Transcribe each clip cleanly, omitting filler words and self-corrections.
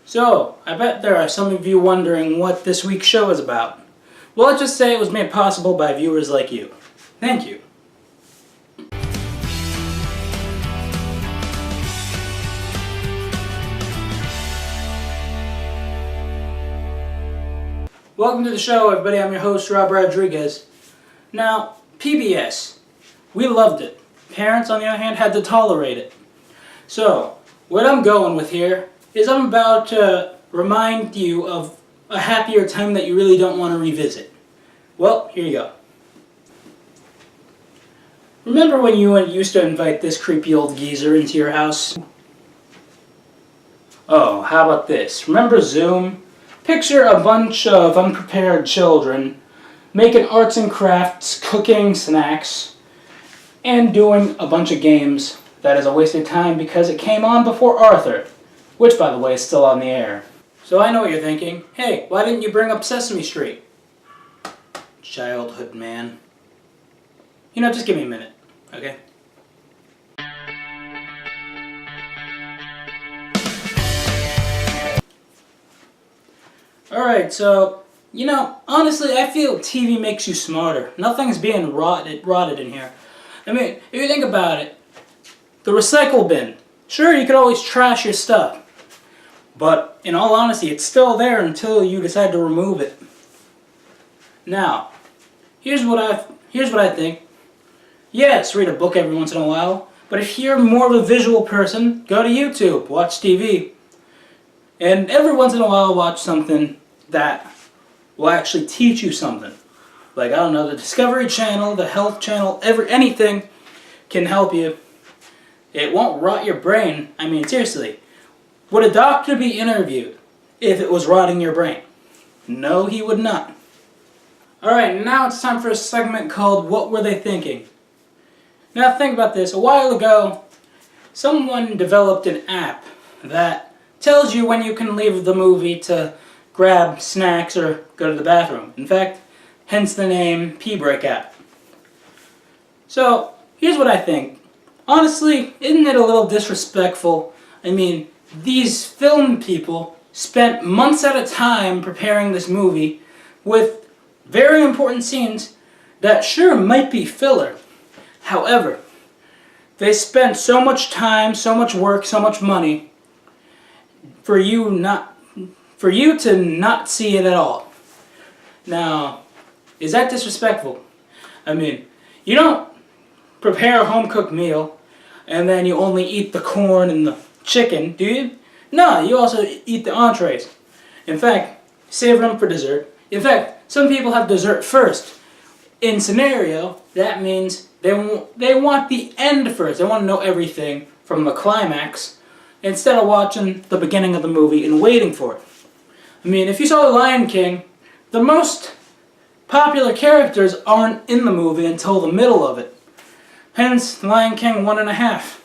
So, I bet there are some of you wondering what this week's show is about. Well, let's just say it was made possible by viewers like you. Thank you. Welcome to the show, everybody. I'm your host, Rob Rodriguez. Now, PBS. We loved it. Parents, on the other hand, had to tolerate it. So, what I'm going with here is I'm about to remind you of a happier time that you really don't want to revisit. Well, here you go. Remember when you used to invite this creepy old geezer into your house? Oh, how about this? Remember Zoom? Picture a bunch of unprepared children making arts and crafts, cooking snacks, and doing a bunch of games. That is a waste of time because it came on before Arthur, which, by the way, is still on the air. So I know what you're thinking. Hey, why didn't you bring up Sesame Street? Childhood, man. You know, just give me a minute, okay? Alright, so, you know, honestly, I feel TV makes you smarter. Nothing's being rotted in here. I mean, if you think about it, the recycle bin. Sure, you could always trash your stuff. But, in all honesty, it's still there until you decide to remove it. Now, here's what I think. Yes, read a book every once in a while. But if you're more of a visual person, go to YouTube, watch TV. And every once in a while, watch something that will actually teach you something. Like, I don't know, the Discovery Channel, the Health Channel, anything can help you. It won't rot your brain. I mean, seriously. Would a doctor be interviewed if it was rotting your brain? No, he would not. Alright, now it's time for a segment called What Were They Thinking? Now think about this. A while ago, someone developed an app that tells you when you can leave the movie to grab snacks or go to the bathroom. In fact, hence the name P-Break app. So, here's what I think. Honestly, isn't it a little disrespectful? I mean, these film people spent months at a time preparing this movie with very important scenes that sure might be filler. However, they spent so much time, so much work, so much money for you to not see it at all. Now, is that disrespectful? I mean, you don't prepare a home-cooked meal and then you only eat the corn and the chicken, do you? No, you also eat the entrees. In fact, save them for dessert. In fact, some people have dessert first. In scenario, that means they want the end first. They want to know everything from the climax instead of watching the beginning of the movie and waiting for it. I mean, if you saw The Lion King, the most popular characters aren't in the movie until the middle of it. Hence, Lion King 1.5.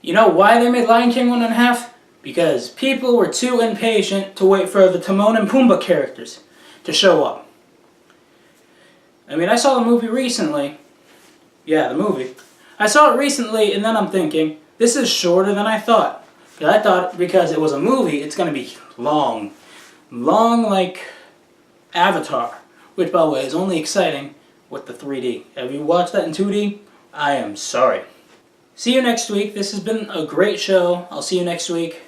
You know why they made Lion King 1.5? Because people were too impatient to wait for the Timon and Pumbaa characters to show up. I mean, I saw the movie recently. Yeah, the movie. I saw it recently, and then I'm thinking, this is shorter than I thought. Because I thought because it was a movie, it's going to be long. Long like Avatar. Which, by the way, is only exciting with the 3D. Have you watched that in 2D? I am sorry. See you next week. This has been a great show. I'll see you next week.